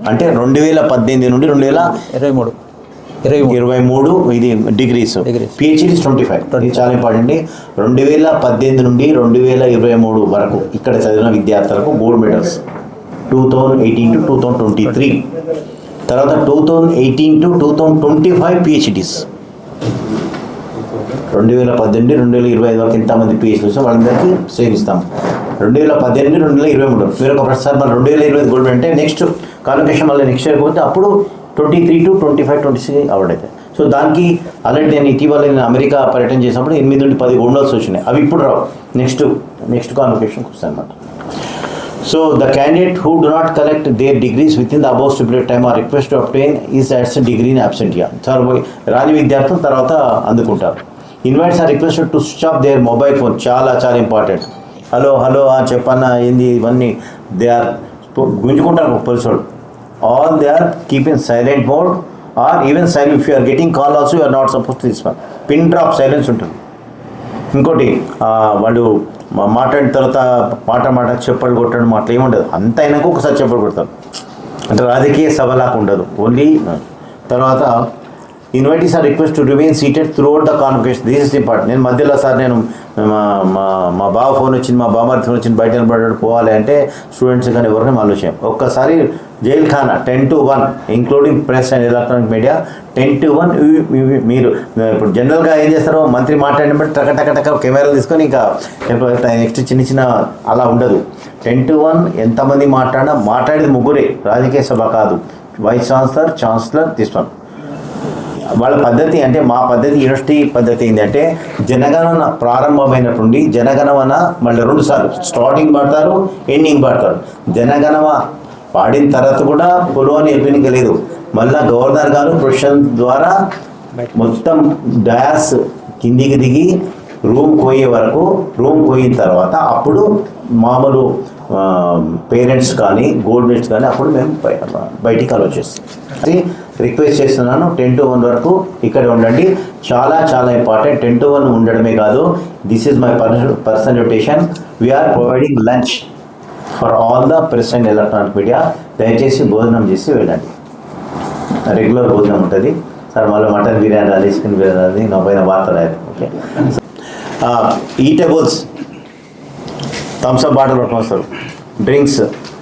అంటే 2018 నుండి 2023 ఇది డిగ్రీస్. పిహెచ్డి 25. ఇది చాలా ఇంపార్టెంట్. 2018 నుండి 2023 వరకు ఇక్కడ చదివిన విద్యార్థులకు గోల్డ్ మెడల్స్ 2018 to 2023. తర్వాత 2018 to 2025 పిహెచ్డీస్. 2018 2025 వరకు ఎంతమంది పిహెచ్డీస్ వాళ్ళందరికీ సేమ్ ఇస్తాం. 2018 2023 మీరు ఒక ప్రతిసారి మళ్ళీ 2025 గోల్డ్ అంటే నెక్స్ట్ కాన్వకేషన్ మళ్ళీ నెక్స్ట్ ఇయర్ పోతే అప్పుడు 23 to 25 26 అవార్డు అవుతాయి. సో దానికి ఆల్రెడీ నేను ఇటీవల అమెరికా పర్యటన చేసినప్పుడు 8 నుండి 10 గోల్డ్ మెడల్స్ వచ్చినాయి. అవి ఇప్పుడు రావు, నెక్స్ట్ కాన్వకేషన్కి వస్తాయి అన్నమాట. So the candidate who do not collect their degrees within the above stipulated time are requested to obtain is as a degree in absentia. రాని విద్యార్థులు తర్వాత అందుకుంటారు. Invites are requested to switch off their mobile phone. చాలా important. Hello చెప్పన్నా ఏంది ఇవన్నీ they are గుంజుకుంటారు police. All they are keep in silent mode or even silent. If you are getting call also you are not suppose to this one. Pin drop silence ఉంటుంది. ఇంకోటి వాళ్ళు మాట్లాడిన తర్వాత మాట చెప్పలు కొట్టడం అట్లా ఏముండదు. అంత అయినాక ఒకసారి చెప్పలు కొడతారు. అంటే రాజకీయ సభలాగా ఉండదు. ఓన్లీ తర్వాత invitees are request to remain seated throughout the convocation. This is important. నేను మధ్యలో సార్ నేను మా బావ ఫోన్ వచ్చింది, మా బామ్మారి ఫోన్ వచ్చింది, బయట నిలబడ్డాడు పోవాలి అంటే స్టూడెంట్స్ కానీ ఎవరిని ఆలోచన. ఒక్కసారి జైల్ ఖానా 10 to 1 including press and electronic media 10 to 1. మీరు ఇప్పుడు జనరల్గా ఏం చేస్తారో మంత్రి మాట్లాడినప్పుడు టక కెమెరాలు తీసుకొని ఇంకా నెక్స్ట్ చిన్న అలా ఉండదు. 10 to 1 ఎంతమంది మాట్లాడేది ముగ్గురే, రాజకీయ సభ కాదు. వైస్ ఛాన్సలర్ తీసుకోండి. వాళ్ళ పద్ధతి అంటే మా పద్ధతి యూనివర్సిటీ పద్ధతి ఏంటంటే జనగణన ప్రారంభమైనటువంటి జనగణమన మళ్ళీ 2 సార్లు స్టార్టింగ్ పాడతారు, ఎండింగ్ పాడతారు. జనగణమ పాడిన తర్వాత కూడా పొలోని ఎల్పినికి లేదు. మళ్ళీ గవర్నర్ గారు ప్రొఫెషన్ ద్వారా మొత్తం డాస్ కిందికి దిగి రూమ్ పోయే వరకు, రూమ్ పోయిన తర్వాత అప్పుడు మామూలు పేరెంట్స్ కానీ గోల్డ్ మెడల్స్ కానీ అప్పుడు మేము బయటికి అలో చేస్తాం. అది రిక్వెస్ట్ చేస్తున్నాను. 10 to 1 వరకు ఇక్కడ ఉండండి. చాలా ఇంపార్టెంట్. 10 to 1 ఉండడమే కాదు, this is my personal invitation. We are providing lunch for all the press and electronic media. దయచేసి భోజనం చేసి వెళ్ళండి. రెగ్యులర్ భోజనం ఉంటుంది సార్. మళ్ళీ మటన్ బిర్యానీ అది, చికెన్ బిర్యానీ అది, నా పైన వార్త రాదు. ఓకే. ఈటబుల్స్ థమ్స్అప్ బాటిల్ పట్టుకొని వస్తారు. Drinks,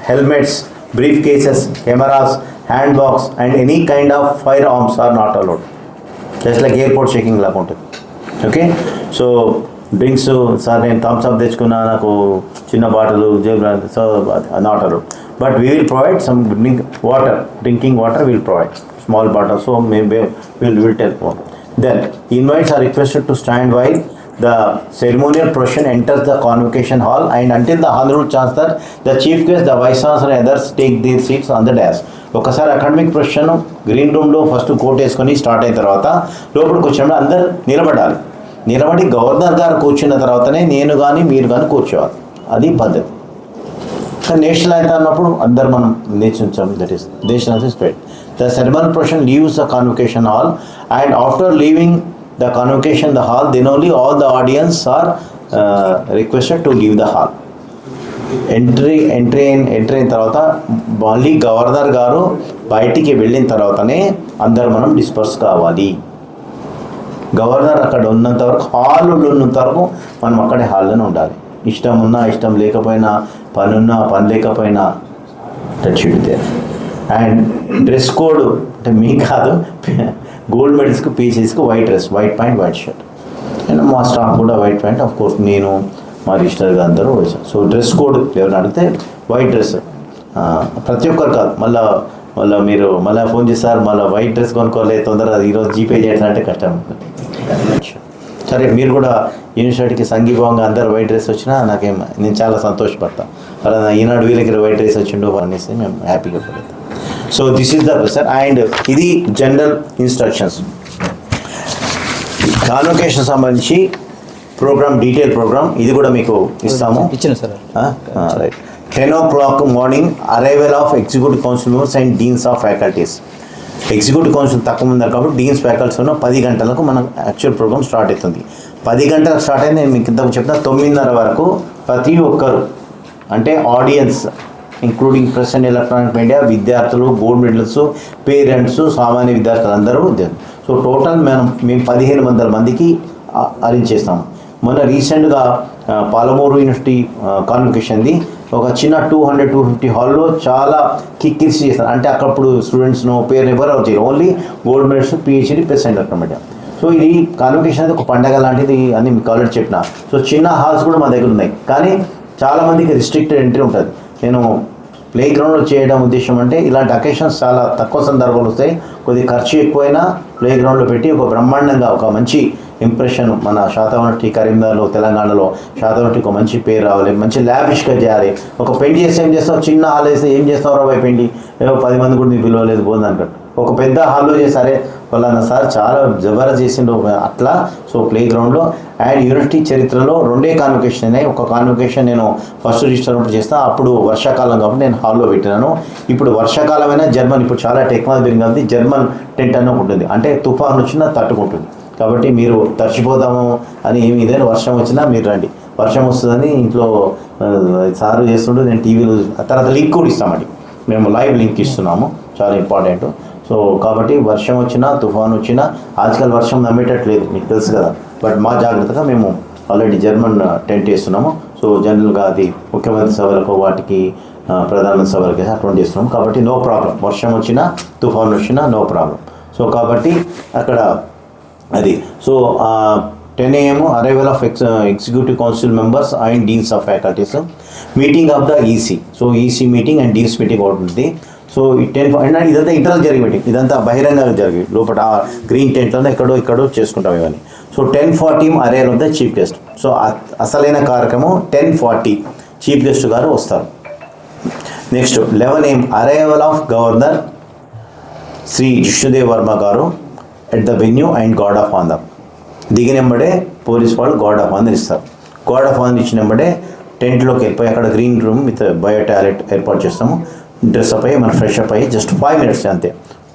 helmets, briefcases, cameras, hand box and any kind of firearms are not allowed. Just like airport checking లాగా ఉంటుంది. ఓకే. సో డ్రింక్స్ సార్ నేను థమ్స్అప్ తెచ్చుకున్నా, నాకు చిన్న bottle so not allowed. But we will provide some drinking water will provide small bottle. So maybe we'll tell more. Then invites are requested to stand while the ceremonial procession enters the convocation hall and until the honorable chancellor, the chief guest, the vice chancellor and others take their seats on the dais. ఒకసారి academic profession green రూమ్లో first coat వేసుకొని start అయిన తర్వాత లోపలికి వచ్చినప్పుడు అందరు నిలబడి governor గారు కూర్చున్న తర్వాతనే నేను కానీ మీరు కానీ కూర్చోవాలి. అది పద్ధతి. నేషనల్ అయితే అన్నప్పుడు అందరు మనం నేర్చుంచాం. That is national spread. The ceremonial procession leaves the convocation hall and after leaving the convocation the hall, then only all the audience are requested to leave the hall. Entry అయిన తర్వాత మళ్ళీ governor గారు బయటికి వెళ్ళిన తర్వాతనే అందరు మనం disperse కావాలి. గవర్నర్ అక్కడ ఉన్నంత వరకు, హాల్లో ఉన్నంత వరకు మనం అక్కడే హాల్లోనే ఉండాలి. ఇష్టం ఉన్నా ఇష్టం లేకపోయినా, పని లేకపోయినా that should be there. And dress code అంటే మీ కాదు, గోల్డ్ మెడల్స్కి పీసెస్కి white dress, white pant, white shirt. And మా స్టాఫ్ కూడా వైట్ ప్యాంట్. ఆఫ్ కోర్స్ నేను మా రిజిస్టర్గా అందరూ వేసాం. సో డ్రెస్ కోడ్ ఎవరైనా అడిగితే వైట్ డ్రెస్ ప్రతి ఒక్కరు కాదు. మళ్ళీ మీరు మళ్ళీ ఫోన్ చేస్తారు, మళ్ళీ వైట్ డ్రెస్ కొనుక్కోలేదు తొందరగా ఈరోజు జీపే చేయాలంటే కష్టం. సరే, మీరు కూడా యూనివర్సిటీకి సంఘీభావంగా అందరు వైట్ డ్రెస్ వచ్చినా నేను చాలా సంతోషపడతాను. అలా ఈనాడు వీళ్ళకి వైట్ డ్రెస్ వచ్చిండో అనేసి మేము హ్యాపీగా పడతాం. So this is the process. And ఇది జనరల్ ఇన్స్ట్రక్షన్స్. కాన్వకేషన్ సంబంధించి ప్రోగ్రామ్, డీటెయిల్ ప్రోగ్రామ్ ఇది కూడా మీకు ఇస్తాము. ఇచ్చిన sir. Right. 10 o'clock morning arrival of executive council members and deans of faculties. Executive council తక్కువ ఉంది కాబట్టి డీన్స్ ఫ్యాకల్టీస్ ఉన్న 10 గంటలకు మనం యాక్చువల్ ప్రోగ్రామ్ స్టార్ట్ అవుతుంది. 10 గంటలకు స్టార్ట్ అయింది. నేను మీకు ఇంతకు చెప్తున్నా 9:30 వరకు ప్రతి ఒక్కరు అంటే audience including press and electronic media, విద్యార్థులు, గోల్డ్ మెడల్స్, పేరెంట్స్, సామాన్య విద్యార్థులు అందరూ. సో టోటల్ మేము 1500 మందికి అరేంజ్ చేస్తాము. మొన్న రీసెంట్గా పాలమూరు యూనివర్సిటీ కాన్వకేషన్ది ఒక చిన్న 200-250 హాల్లో చాలా కిక్కిరిసి చేస్తారు. అంటే అక్కడప్పుడు స్టూడెంట్స్ను పేరు ఎవరు చేయరు, only gold medals, PhD, press and electronic media. So ఇది కాన్వకేషన్ అనేది ఒక పండగ లాంటిది అని మీకు ఆల్రెడీ చెప్పిన. సో చిన్న హాల్స్ కూడా మా దగ్గర ఉన్నాయి, కానీ చాలామందికి రిస్ట్రిక్టెడ్ ఎంట్రీ ఉంటుంది. నేను ప్లే గ్రౌండ్లో చేయడం ఉద్దేశం అంటే ఇలాంటి అకేషన్స్ చాలా తక్కువ సందర్భాలు వస్తాయి, కొద్దిగా ఖర్చు ఎక్కువైనా ప్లే గ్రౌండ్లో పెట్టి ఒక బ్రహ్మాండంగా ఒక మంచి ఇంప్రెషన్ మన శాతవనటి కరీంనగర్లో, తెలంగాణలో శాతవనటికి ఒక మంచి పేరు రావాలి, మంచి ల్యావిష్గా చేయాలి. ఒక పెళ్లి చేస్తే ఏం చేస్తావు, చిన్న హాల్ వేస్తే ఏం చేస్తావు రాబాయి పెళ్లి, 10 మంది కూడా నీకు పిలవలేదు పోతుంది అంటారు. ఒక పెద్ద హాల్లో చేసారే వాళ్ళన్న సార్ చాలా జబర్దస్త్ చేసిండు అట్లా. సో ప్లే గ్రౌండ్లో అండ్ యూనివర్సిటీ చరిత్రలో 2 కాన్వకేషన్ అయినాయి. ఒక కాన్వకేషన్ నేను ఫస్ట్ రిజిస్టర్ ఉన్నప్పుడు చేస్తాను, అప్పుడు వర్షాకాలం కాబట్టి నేను హాల్లో పెట్టినాను. ఇప్పుడు వర్షాకాలమైనా జర్మన్, ఇప్పుడు చాలా టెక్నాలజీ పెరిగింది కాబట్టి జర్మన్ టెంట్ అని ఉంటుంది, అంటే తుఫాన్ వచ్చినా తట్టుకుంటుంది. కాబట్టి మీరు తడిచిపోతాము అని ఏమి ఇదే, వర్షం వచ్చినా మీరు రండి, వర్షం వస్తుందని ఇంట్లో సారు చేస్తుంటే నేను టీవీలో తర్వాత లింక్ కూడా ఇస్తామండి, మేము లైవ్ లింక్ ఇస్తున్నాము, చాలా ఇంపార్టెంట్. సో కాబట్టి వర్షం వచ్చినా తుఫాన్ వచ్చినా, ఆజకల్ వర్షం నమ్మేటట్లేదు మీకు తెలుసు కదా, బట్ మా జాగ్రత్తగా మేము ఆల్రెడీ జర్మన్ టెంట్ వేస్తున్నాము. సో జనరల్గా అది ముఖ్యమంత్రి సభలకు, వాటికి ప్రధానమంత్రి సభలకి అటువంటి చేస్తున్నాము. కాబట్టి నో ప్రాబ్లం, వర్షం వచ్చినా తుఫాన్ వచ్చినా నో ప్రాబ్లం. సో కాబట్టి అక్కడ అది. So 10 AM arrival of executive council members and deans of faculties, meeting of the EC. So EC meeting and deans meeting అవుతుంది. సో 10 అండ్ ఇదంతా ఇంటర్నల్ జరిగే మీటింగ్, ఇదంతా బహిరంగంగా జరిగి లోపల గ్రీన్ టెంట్లోనే ఎక్కడో చేసుకుంటాం ఇవన్నీ. So 10:40 arrival of the chief guest. So అసలైన కార్యక్రమం 10:40 చీఫ్ గెస్ట్ గారు వస్తారు. Next 11 AM arrival of governor Shri Jishnu Dev Varma గారు at the venue and guard of honour. దిగినెంబడే పోలీస్ వాళ్ళు గార్డ్ ఆఫ్ ఆనర్ ఇస్తారు. గార్డ్ ఆఫ్ ఆనర్ ఇచ్చినెంబడే టెంట్లోకి వెళ్ళిపోయి అక్కడ green room with bio toilet ఏర్పాటు చేస్తాము. డ్రెస్అప్ అయ్యి మనం ఫ్రెష్ అప్ అయ్యి జస్ట్ 5 minutes అంతే.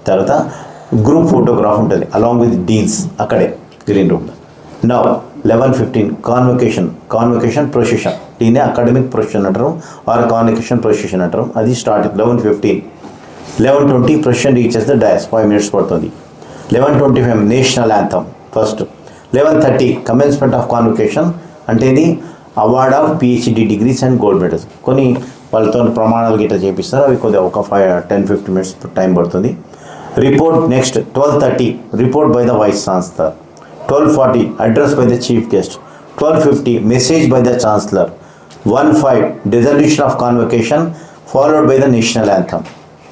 తర్వాత గ్రూప్ ఫోటోగ్రాఫ్ ఉంటుంది అలాంగ్ విత్ డీన్స్ అక్కడే green room. Now 11:15 convocation procession, దీన్ని అకాడమిక్ ప్రొసెషన్ అంటారు ఆర్ కాన్వకేషన్ ప్రొసెషన్ అంటారు. అది start 11:15. 11:20 procession reaches the dais, 5 minutes పడుతుంది. 11:25 national anthem first. 11:30 commencement of convocation, అంటే ఇది award of PhD degrees and gold medals. కొన్ని వాళ్ళతో ప్రమాణాలు గిట్ట చేపిస్తారు, అవి కొద్దిగా ఒక 10-15 minutes టైం పడుతుంది. Report next 12:30 report by the vice chancellor. 12:40 address by the chief guest. 12:50 message by the chancellor. 1:05 dissolution of convocation followed by the national anthem.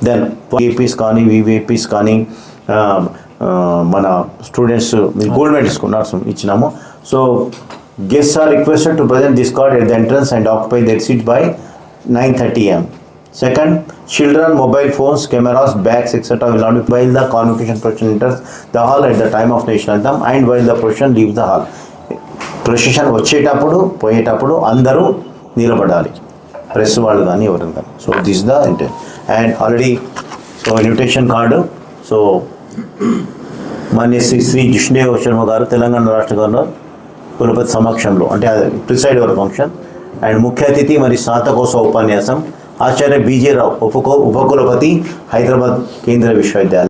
Then ఏపీస్ కానీ వివిఐపీస్ కానీ మన స్టూడెంట్స్ గోల్డ్ మెడల్స్ ఇచ్చినాము. So guests are requested to present this card at the entrance and occupy that seat by 9:30 AM. Second, children, mobile phones, cameras, bags, etc. will not be while the convocation procession enters the hall at the time of national anthem and while the procession leaves the hall. Procession వచ్చేటప్పుడు పోయేటప్పుడు అందరూ నిలబడాలి, press వాళ్ళు కానీ ఎవరు కానీ. So this the intent and already so invitation card. So Manya Shri Jishnu Dev Sharma గారు తెలంగాణ రాష్ట్ర గవర్నర్ కులపతి సమక్షంలో, అంటే ప్రిసైడ్ ఓవర్ ఫంక్షన్ అండ్ ముఖ్య అతిథి మరి స్నాతకోత్సవ ఉపన్యాసం ఆచార్య బీజే రావు ఉపకులపతి హైదరాబాద్ కేంద్ర విశ్వవిద్యాలయం.